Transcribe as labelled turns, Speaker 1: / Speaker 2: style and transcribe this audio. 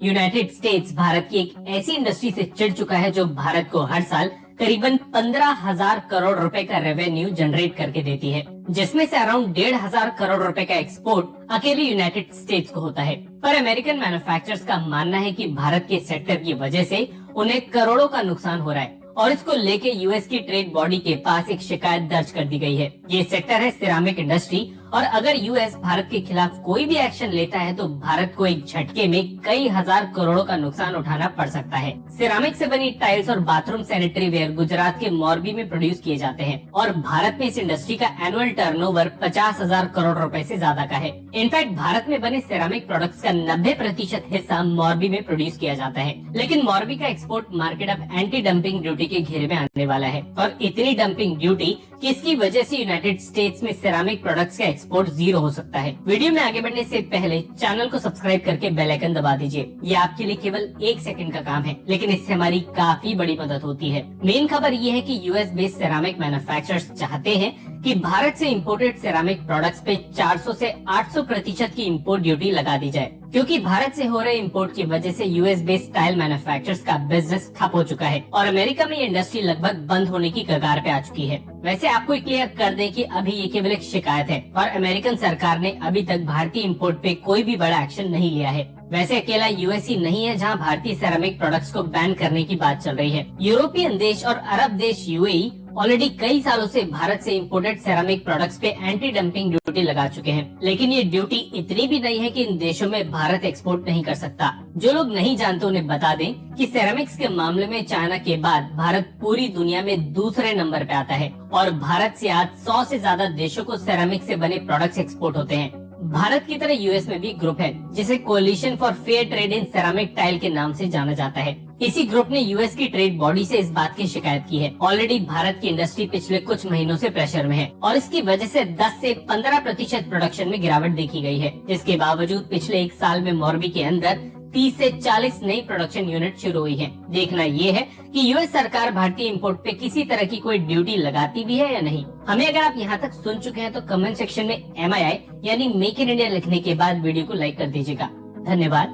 Speaker 1: United states Bharat की एक ऐसी इंडस्ट्री से चिढ़ चुका है जो भारत को हर साल करीबन 15,000 करोड़ रुपए का रेवेन्यू जनरेट करके देती है, जिसमें से अराउंड 1,500 करोड़ रुपए का एक्सपोर्ट अकेले यूनाइटेड स्टेट्स को होता है। पर अमेरिकन मैन्युफैक्चरर्स का मानना है कि भारत के सेक्टर की वजह से उन्हें करोड़ों का नुकसान हो रहा है और इसको लेके यूएस की ट्रेड बॉडी के पास एक शिकायत दर्ज कर दी गई है। ये सेक्टर है सिरामिक इंडस्ट्री और अगर यूएस भारत के खिलाफ कोई भी एक्शन लेता है तो भारत को एक झटके में कई हजार करोड़ों का नुकसान उठाना पड़ सकता है। सिरामिक से बनी टाइल्स और बाथरूम सैनिटरी वेयर गुजरात के मोरबी में प्रोड्यूस किए जाते हैं और भारत में इस इंडस्ट्री का एनुअल टर्नओवर 50,000 करोड़ रुपए से ज्यादा का है। इनफैक्ट भारत में बने सिरामिक प्रोडक्ट्स का 90% हिस्सा मोरबी में प्रोड्यूस किया जाता है, लेकिन मोरबी का एक्सपोर्ट मार्केट अब एंटी डंपिंग ड्यूटी के घेरे में आने वाला है और इतनी डंपिंग ड्यूटी किसकी वजह से यूनाइटेड स्टेट्स में सिरामिक प्रोडक्ट्स का एक्सपोर्ट जीरो हो सकता है। वीडियो में आगे बढ़ने से पहले चैनल को सब्सक्राइब करके बेल आइकन दबा दीजिए। ये आपके लिए केवल 1 सेकंड का काम है, लेकिन इससे हमारी काफी बड़ी मदद होती है। मेन खबर ये है कि यूएस बेस्ड सिरामिक मैन्युफैक्चरर्स चाहते हैं कि भारत से इंपोर्टेड सिरामिक प्रोडक्ट्स पे 400 से 800% की इंपोर्ट ड्यूटी लगा दी जाए, क्योंकि भारत से हो रहे इंपोर्ट की वजह से यूएस बेस्ड टाइल मैन्युफैक्चरर्स का बिजनेस ठप हो चुका है और अमेरिका में ये इंडस्ट्री लगभग बंद होने की कगार पे आ चुकी है। वैसे आपको क्लियर कर दें कि अभी ये केवल एक शिकायत है और अमेरिकन सरकार ने अभी तक भारतीय इंपोर्ट पे कोई भी बड़ा एक्शन नहीं लिया है। वैसे अकेला यूएस ही नहीं है जहां भारतीय सिरामिक प्रोडक्ट्स को बैन करने की बात चल रही है। यूरोपियन देश और अरब देश यूएई ऑलरेडी कई सालों से भारत से इंपोर्टेड सिरामिक प्रोडक्ट्स पे एंटी डंपिंग ड्यूटी लगा चुके हैं, लेकिन ये ड्यूटी इतनी भी नहीं है कि इन देशों में भारत एक्सपोर्ट नहीं कर सकता। जो लोग नहीं जानते उन्हें बता दें कि सिरेमिक्स के मामले में चाइना के बाद भारत पूरी दुनिया में दूसरे नंबर पे आता है और भारत से आज 100 से ज्यादा देशों को सिरेमिक से बने प्रोडक्ट्स एक्सपोर्ट होते हैं। भारत की तरह यूएस में भी ग्रुप है जिसे coalition for fair trade in ceramic tile के नाम से जाना जाता है। इसी ग्रुप ने यूएस की ट्रेड बॉडी से इस बात की शिकायत की है। ऑलरेडी भारत की इंडस्ट्री पिछले कुछ महीनों से प्रेशर में है और इसकी वजह से 10 से 15% प्रोडक्शन में गिरावट देखी गई है। इसके बावजूद पिछले 1 साल में मोरबी के अंदर 30 से 40 नई प्रोडक्शन यूनिट शुरू हुई है। देखना ये है कि यूएस सरकार भारतीय इंपोर्ट पे किसी तरह की कोई ड्यूटी लगाती भी है या नहीं। हमें अगर आप यहाँ तक सुन चुके हैं तो कमेंट सेक्शन में MII यानी मेक इन इंडिया लिखने के बाद वीडियो को लाइक कर दीजिएगा। धन्यवाद।